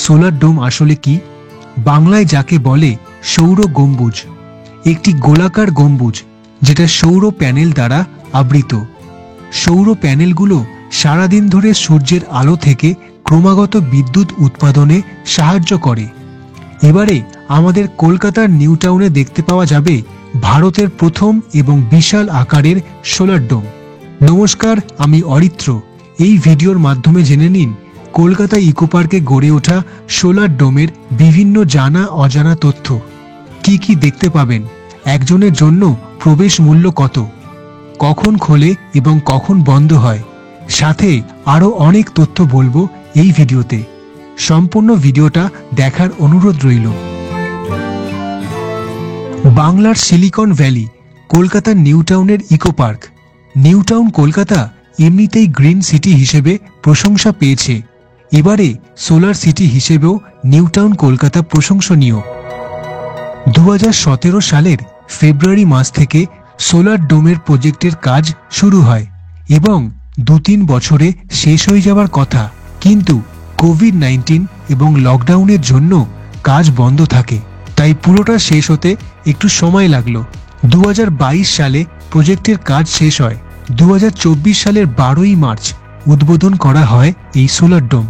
Solar ডোম আসলে কি? বাংলায় যাকে বলে সৌর গম্বুজ, একটি গোলাকার গম্বুজ যেটা সৌর প্যানেল দ্বারা আবৃত। সৌর প্যানেলগুলো সারাদিন ধরে সূর্যের আলো থেকে ক্রমাগত বিদ্যুৎ উৎপাদনে সাহায্য করে। এবারে আমাদের কলকাতার নিউ টাউনে দেখতে পাওয়া যাবে ভারতের প্রথম এবং বিশাল আকারের সোলার ডোম। নমস্কার, আমি অরিত্র। এই ভিডিওর মাধ্যমে জেনে নিন কলকাতা ইকো পার্কে গড়ে ওঠা সোলার ডোমের বিভিন্ন জানা অজানা তথ্য। কি কি দেখতে পাবেন, একজনের জন্য প্রবেশ মূল্য কত, কখন খোলে এবং কখন বন্ধ হয়, সাথে আরও অনেক তথ্য বলবো এই ভিডিওতে। সম্পূর্ণ ভিডিওটা দেখার অনুরোধ রইল। বাংলার সিলিকন ভ্যালি, কলকাতার নিউ টাউনের eco park. New Town Kolkata এমনিতেই গ্রিন সিটি হিসেবে প্রশংসা পেয়েছে, এবারে সোলার সিটি হিসেবেও নিউ টাউন কলকাতা প্রশংসনীয়। 2017 সালের ফেব্রুয়ারি মাস থেকে সোলার ডোমের প্রজেক্টের কাজ শুরু হয় এবং 2-3 বছরে শেষ হয়ে যাওয়ার কথা, কিন্তু কোভিড-19 এবং লকডাউনের জন্য কাজ বন্ধ থাকে, তাই পুরোটা শেষ হতে একটু সময় লাগলো। 2022 সালে প্রজেক্টের কাজ শেষ হয়। 2024 সালের 12ই মার্চ উদ্বোধন করা হয় এই সোলার ডোম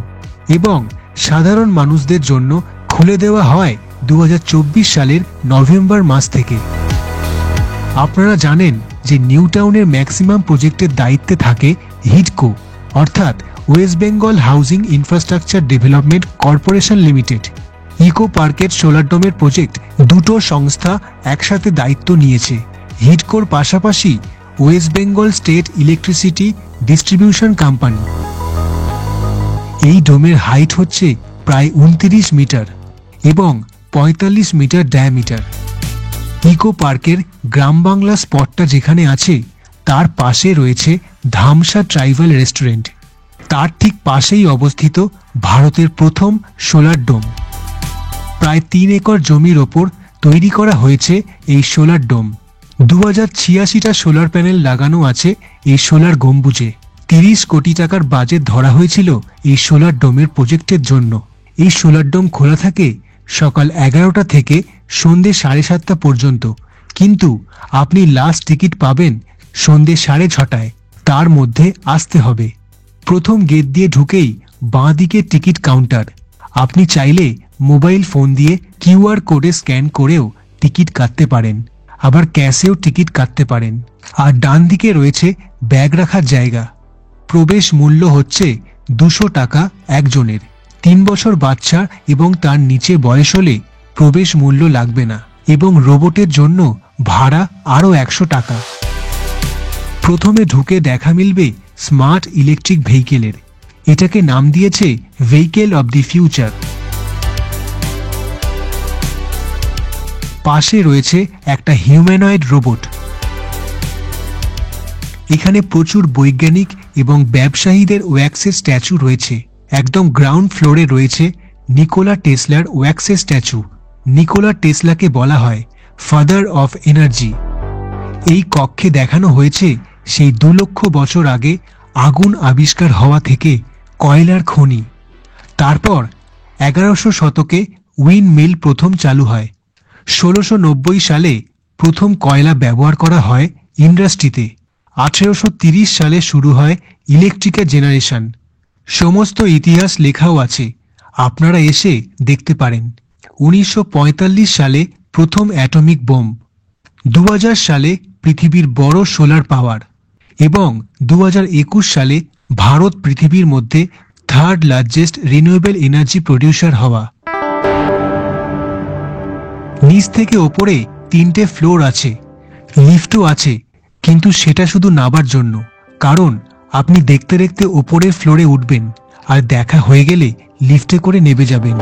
এবং সাধারণ মানুষদের জন্য খুলে দেওয়া হয় 2024 সালের নভেম্বর মাস থেকে। আপনারা জানেন যে নিউ টাউনের ম্যাক্সিমাম প্রজেক্টের দায়িত্বে থাকে হিডকো, অর্থাৎ ওয়েস্ট বেঙ্গল হাউজিং ইনফ্রাস্ট্রাকচার ডেভেলপমেন্ট কর্পোরেশন লিমিটেড। ইকো পার্কের সোলার ডোমের প্রজেক্ট দুটো সংস্থা একসাথে দায়িত্ব নিয়েছে। হিডকোর পাশাপাশি ওয়েস্ট বেঙ্গল স্টেট ইলেকট্রিসিটি ডিস্ট্রিবিউশন কোম্পানি। এই ডোমের হাইট হচ্ছে প্রায় 29 মিটার এবং 45 মিটার ডায়ামিটার। ইকো পার্কের গ্রাম বাংলা স্পটটা যেখানে আছে তার পাশে রয়েছে ধামসা ট্রাইবাল রেস্টুরেন্ট। তার ঠিক পাশেই অবস্থিত ভারতের প্রথম সোলার ডোম। প্রায় 3 একর জমির ওপর তৈরি করা হয়েছে এই সোলার ডোম। 2086টা সোলার প্যানেল লাগানো আছে এই সোলার গম্বুজে। 30 কোটি টাকার বাজেট ধরা হয়েছিল এই সোলার ডোমের প্রজেক্টের জন্য। এই সোলার ডোম খোলা থাকে সকাল 11টা থেকে সন্ধ্যে 7:30 পর্যন্ত, কিন্তু আপনি লাস্ট টিকিট পাবেন সন্ধ্যে 6:30টায়। তার মধ্যে আসতে হবে। প্রথম গেট দিয়ে ঢুকেই বাঁ দিকে টিকিট কাউন্টার। আপনি চাইলে মোবাইল ফোন দিয়ে কিউআর কোডে স্ক্যান করেও টিকিট কাটতে পারেন, আবার ক্যাশেও টিকিট কাটতে পারেন। আর ডান দিকে রয়েছে ব্যাগ রাখার জায়গা। প্রবেশ মূল্য হচ্ছে 200 টাকা একজনের। 3 বছর বাচ্চা এবং তার নিচে বয়স হলে প্রবেশ মূল্য লাগবে না এবং রোবটের জন্য ভাড়া আরও 100 টাকা। প্রথমে ঢুকে দেখা মিলবে স্মার্ট ইলেকট্রিক ভেহিকেলের। এটাকে নাম দিয়েছে ভেহিকেল অব দি ফিউচার। পাশে রয়েছে একটা হিউম্যানয়েড রোবট। এখানে প্রচুর বৈজ্ঞানিক এবং ব্যবসায়ীদের ওয়্যাক্সের স্ট্যাচু রয়েছে। একদম গ্রাউন্ড ফ্লোরে রয়েছে নিকোলা টেসলার ওয়্যাক্সের স্ট্যাচু। নিকোলা টেসলাকে বলা হয় ফাদার অফ এনার্জি। এই কক্ষে দেখানো হয়েছে সেই 2 লক্ষ বছর আগে আগুন আবিষ্কার হওয়া থেকে কয়লার খনি। তারপর 1100 শতকে উইন্ড মিল প্রথম চালু হয়। 1690 সালে প্রথম কয়লা ব্যবহার করা হয় ইন্ডাস্ট্রিতে। 1830 সালে শুরু হয় ইলেকট্রিকের জেনারেশন। সমস্ত ইতিহাস লেখাও আছে, আপনারা এসে দেখতে পারেন। 1945 সালে প্রথম অ্যাটমিক বোম। 2000 সালে পৃথিবীর বড় সোলার পাওয়ার এবং 2021 সালে ভারত পৃথিবীর মধ্যে 3rd largest renewable energy producer হওয়া। নিচ থেকে ওপরে 3টে ফ্লোর আছে, লিফটও আছে, কিন্তু সেটা শুধু নাবার জন্য, কারণ আপনি দেখতে দেখতে ওপরের ফ্লোরে উঠবেন আর দেখা হয়ে গেলে লিফটে করে নেমে যাবেন।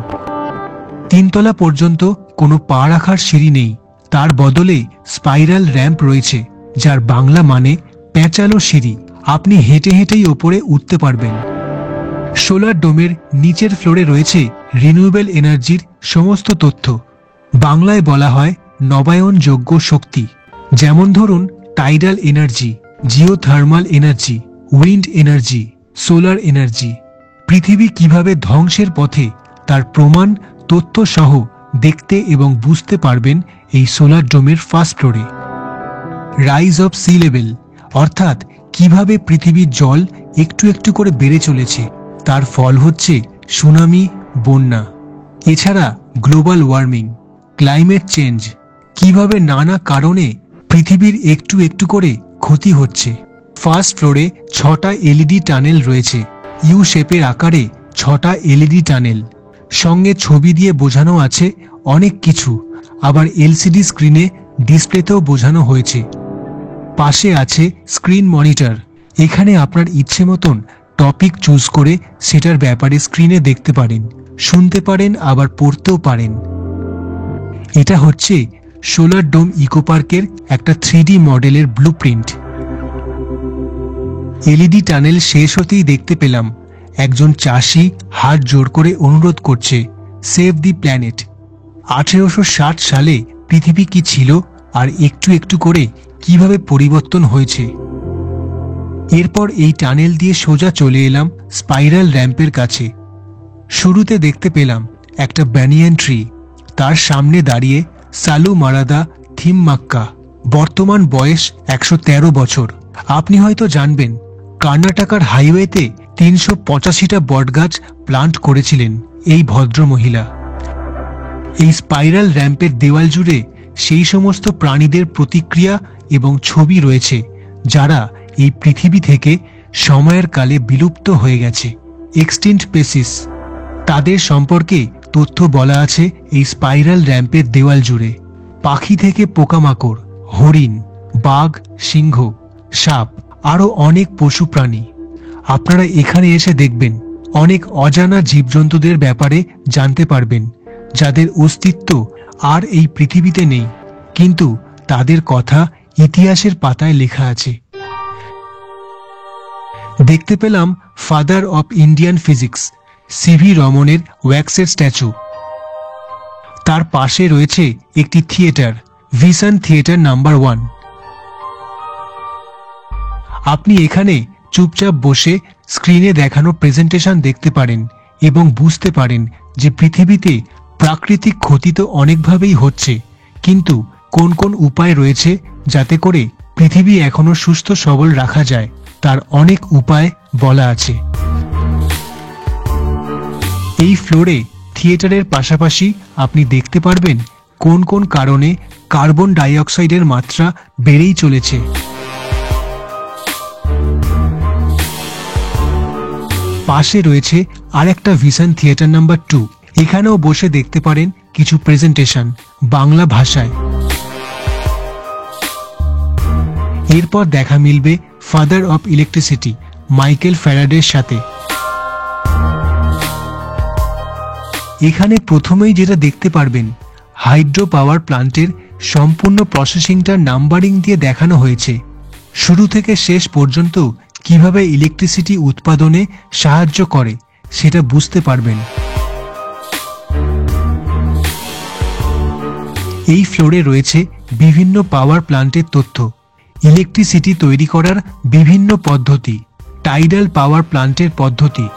3 তলা পর্যন্ত কোনো পা রাখার সিঁড়ি নেই, তার বদলে স্পাইরাল র্যাম্প রয়েছে, যার বাংলা মানে প্যাঁচালো সিঁড়ি। আপনি হেঁটে হেঁটেই ওপরে উঠতে পারবেন। সোলার ডোমের নিচের ফ্লোরে রয়েছে রিনিউয়েবল এনার্জির সমস্ত তথ্য। বাংলায় বলা হয় নবায়নযোগ্য শক্তি, যেমন ধরুন tidal energy, geothermal energy, wind energy, solar energy. পৃথিবী কিভাবে ধ্বংসের পথে তার প্রমাণ তথ্য সহ দেখতে এবং বুঝতে পারবেন এই সোলার ডোমের ফার্স্ট ফ্লোরে। রাইজ অফ সি লেভেল, অর্থাৎ কিভাবে পৃথিবীর জল একটু একটু করে বেড়ে চলেছে, তার ফল হচ্ছে সুনামি, বন্যা। এছাড়া গ্লোবাল ওয়ার্মিং, ক্লাইমেট চেঞ্জ, কিভাবে নানা কারণে পৃথিবীর একটু একটু করে ক্ষতি হচ্ছে। ফার্স্ট ফ্লোরে 6টা এলইডি টানেল রয়েছে, ইউ শেপের আকারে 6টা এলইডি টানেল। সঙ্গে ছবি দিয়ে বোঝানো আছে অনেক কিছু, আবার এলসিডি স্ক্রিনে ডিসপ্লেতেও বোঝানো হয়েছে। পাশে আছে স্ক্রিন মনিটর, এখানে আপনার ইচ্ছে মতন টপিক চুজ করে সেটার ব্যাপারে স্ক্রিনে দেখতে পারেন, শুনতে পারেন, আবার পড়তেও পারেন। এটা হচ্ছে সোলার ডোম ইকো পার্কের একটা 3D মডেলের ব্লুপ্রিন্ট। এলইডি টানেল শেষ হতেই দেখতে পেলাম একজন চাষি হাত জোড় করে অনুরোধ করছে, সেভ দি প্ল্যানেট। 1860 সালে পৃথিবী কি ছিল আর একটু একটু করে কিভাবে পরিবর্তন হয়েছে। এরপর এই টানেল দিয়ে সোজা চলে এলাম স্পাইরাল র্যাম্পের কাছে। শুরুতে দেখতে পেলাম একটা ব্যানিয়ান ট্রি, তার সামনে দাঁড়িয়ে সালু মারাদা থিমমাক্কা, বর্তমান বয়স 113 বছর। আপনি হয়তো জানবেন কর্ণাটকার হাইওয়েতে 385টা বটগাছ প্লান্ট করেছিলেন এই ভদ্রমহিলা। এই স্পাইরাল র্যাম্পের দেওয়াল জুড়ে সেই সমস্ত প্রাণীদের প্রতিক্রিয়া এবং ছবি রয়েছে যারা এই পৃথিবী থেকে সময়ের কালে বিলুপ্ত হয়ে গেছে, এক্সটিন্ট স্পিসিস। তাদের সম্পর্কে তথ্য বলা আছে এই স্পাইরাল র্যাম্পের দেওয়াল জুড়ে। পাখি থেকে পোকামাকড়, হরিণ, বাঘ, সিংহ, সাপ, আরও অনেক পশু প্রাণী। আপনারা এখানে এসে দেখবেন অনেক অজানা জীবজন্তুদের ব্যাপারে জানতে পারবেন, যাদের অস্তিত্ব আর এই পৃথিবীতে নেই, কিন্তু তাদের কথা ইতিহাসের পাতায় লেখা আছে। দেখতে পেলাম father of Indian physics C V রমনের ওয়্যাক্সের স্ট্যাচু। তার পাশে রয়েছে একটি থিয়েটার, ভিশন থিয়েটার নাম্বার 1। আপনি এখানে চুপচাপ বসে স্ক্রিনে দেখানো প্রেজেন্টেশন দেখতে পারেন এবং বুঝতে পারেন যে পৃথিবীতে প্রাকৃতিক ক্ষতি তো অনেকভাবেই হচ্ছে, কিন্তু কোন কোন উপায় রয়েছে যাতে করে পৃথিবী এখনো সুস্থ সবল রাখা যায়, তার অনেক উপায় বলা আছে। এই ফ্লোরে থিয়েটারের পাশাপাশি আপনি দেখতে পারবেন কোন কোন কারণে কার্বন ডাই অক্সাইডের মাত্রা বেড়েই চলেছে। পাশে রয়েছে আরেকটা ভিশন থিয়েটার নাম্বার 2, এখানেও বসে দেখতে পারেন কিছু প্রেজেন্টেশন বাংলা ভাষায়। এরপর দেখা মিলবে ফাদার অফ ইলেকট্রিসিটি মাইকেল ফ্যারাডের সাথে। এখানে প্রথমেই যেটা দেখতে পারবেন, হাইড্রো পাওয়ার প্লান্টের সম্পূর্ণ প্রসেসিংটা নাম্বারিং দিয়ে দেখানো হয়েছে। শুরু থেকে শেষ পর্যন্ত কিভাবে ইলেকট্রিসিটি উৎপাদনে সাহায্য করে সেটা বুঝতে পারবেন। এই ফ্লোরে রয়েছে বিভিন্ন পাওয়ার প্লান্টের তথ্য, ইলেকট্রিসিটি তৈরি করার বিভিন্ন পদ্ধতি, টাইডাল পাওয়ার প্লান্টের পদ্ধতি।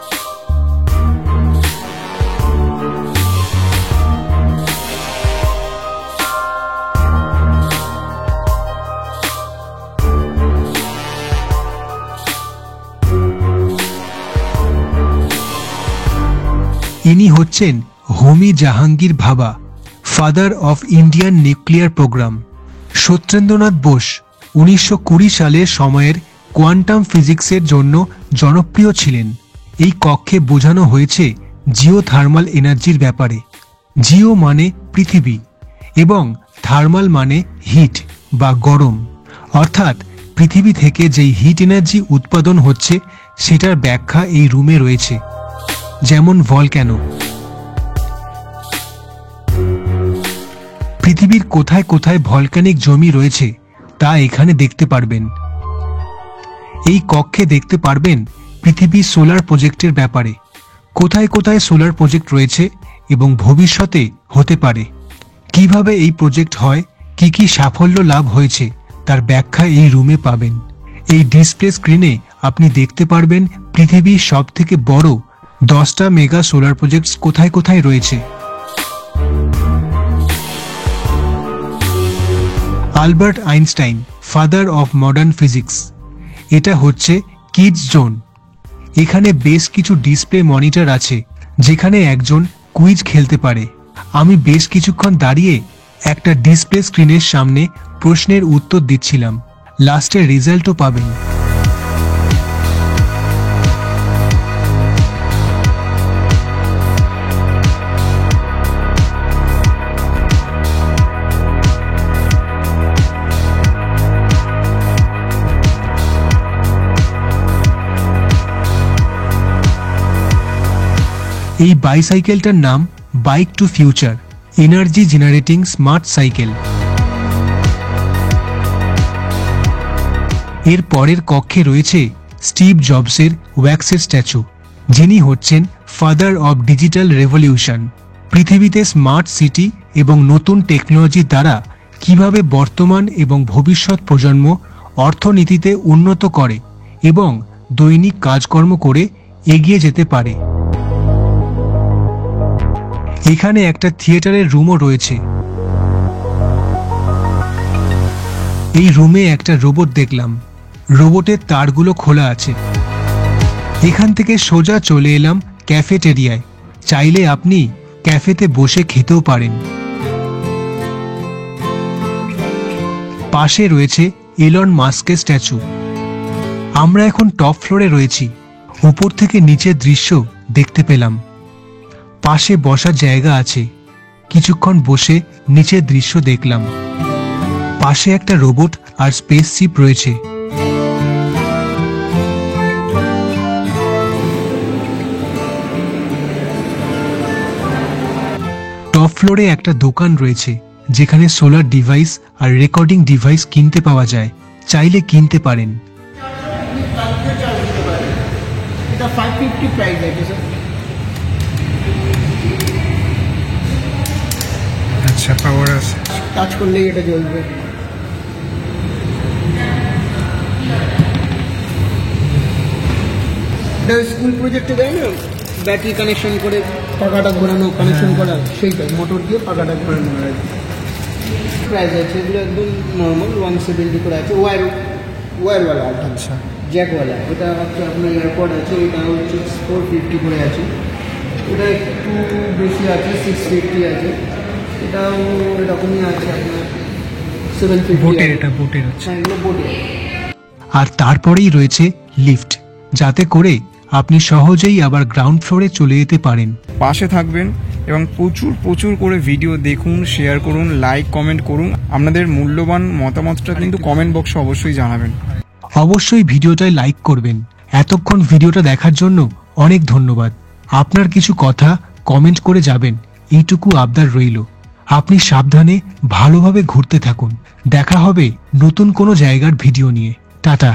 ইনি হচ্ছেন Homi Jahangir Bhabha, father of Indian nuclear programme. Satyendranath Bose 1920 সালের সময়ের কোয়ান্টাম ফিজিক্সের জন্য জনপ্রিয় ছিলেন। এই কক্ষে বোঝানো হয়েছে জিওথার্মাল এনার্জির ব্যাপারে। জিও মানে পৃথিবী এবং থার্মাল মানে হিট বা গরম, অর্থাৎ পৃথিবী থেকে যেই হিট এনার্জি উৎপাদন হচ্ছে সেটার ব্যাখ্যা এই রুমে রয়েছে, যেমন ভলক্যানো। পৃথিবীর কোথায় কোথায় ভলক্যানিক জমি রয়েছে তা এখানে দেখতে পারবেন। এই কক্ষে দেখতে পারবেন পৃথিবী সোলার প্রজেক্টের ব্যাপারে, কোথায় কোথায় সোলার প্রজেক্ট রয়েছে এবং ভবিষ্যতে হতে পারে, কিভাবে এই প্রজেক্ট হয়, কি কি সাফল্য লাভ হয়েছে তার ব্যাখ্যা এই রুমে পাবেন। এই ডিসপ্লে স্ক্রিনে আপনি দেখতে পারবেন পৃথিবীর সবথেকে বড় 10টা মেগা সোলার প্রজেক্টস কোথায় কোথায় রয়েছে। Albert Einstein, father of modern physics. এটা হচ্ছে কিডস জোন। এখানে বেশ কিছু ডিসপ্লে মনিটর আছে যেখানে একজন কুইজ খেলতে পারে। আমি বেশ কিছুক্ষণ দাঁড়িয়ে একটা ডিসপ্লে স্ক্রিনের সামনে প্রশ্নের উত্তর দিচ্ছিলাম। লাস্টে রেজাল্টও পাবেন। এই বাইসাইকেলটার নাম bike to future, energy generating smart cycle. এর পরের কক্ষে রয়েছে স্টিভ জবসের ওয়্যাক্সের স্ট্যাচু, যিনি হচ্ছেন ফাদার অব ডিজিটাল রেভলিউশন। পৃথিবীতে স্মার্ট সিটি এবং নতুন টেকনোলজি দ্বারা কিভাবে বর্তমান এবং ভবিষ্যৎ প্রজন্ম অর্থনীতিতে উন্নত করে এবং দৈনিক কাজকর্ম করে এগিয়ে যেতে পারে। এখানে একটা থিয়েটারের রুমও রয়েছে। এই রুমে একটা রোবট দেখলাম। রোবটের তারগুলো খোলা আছে। এখান থেকে সোজা চলে এলাম ক্যাফেটেরিয়ায়। চাইলে আপনি ক্যাফেতে বসে খেতেও পারেন। পাশে রয়েছে এলন মাস্কের স্ট্যাচু। আমরা এখন টপ ফ্লোরে রয়েছি। উপর থেকে নিচের দৃশ্য দেখতে পেলাম। পাশে বসার জায়গা আছে। কিছুক্ষণ বসে নিচের দৃশ্য দেখলাম। পাশে একটা রোবট আর স্পেসশিপ রয়েছে। টপ ফ্লোরে একটা দোকান রয়েছে যেখানে সোলার ডিভাইস আর রেকর্ডিং ডিভাইস কিনতে পাওয়া যায়। চাইলে কিনতে পারেন। এটা 550 প্রাইস আছে স্যার। আচ্ছা, পাওয়ার আছে। টাচ করলেই এটা জ্বলবে। এটা স্কুল প্রজেক্টে দেয় না, ব্যাটারি কানেকশন করে পাখাটা ঘোরানো, কানেকশন করা, সেইটা মোটর দিয়ে পাখাটা ঘোরানো হয়। প্রাইস আছে এগুলো একদম নর্মাল 170 করে আছে। ওয়্যারওয়ালা। আচ্ছা, জ্যাকওয়ালা। এটা হচ্ছে আপনার এয়ারপড আছে, এটা হচ্ছে 450 করে আছে। এটা একটু বেশি আছে, 650 আছে। এটাও এরকমই আছে আপনার 750। বোটের, এটা বোটের আছে। হ্যাঁ, এগুলো বোটের। আর তারপরেই রয়েছে লিফট, যাতে করে আপনি সহজেই আবার গ্রাউন্ড ফ্লোরে চলে যেতে পারেন। পাশে থাকবেন এবং প্রচুর প্রচুর করে ভিডিও দেখুন, শেয়ার করুন, লাইক কমেন্ট করুন। আপনাদের মূল্যবান মতামতটা কিন্তু কমেন্ট বক্সে অবশ্যই জানাবেন। অবশ্যই ভিডিওটায় লাইক করবেন। এতক্ষণ ভিডিওটা দেখার জন্য অনেক ধন্যবাদ। আপনার কিছু কথা কমেন্ট করে যাবেন, এইটুকু আবদার রইল। আপনি সাবধানে ভালোভাবে ঘুরতে থাকুন। দেখা হবে নতুন কোনো জায়গার ভিডিও নিয়ে। টাটা।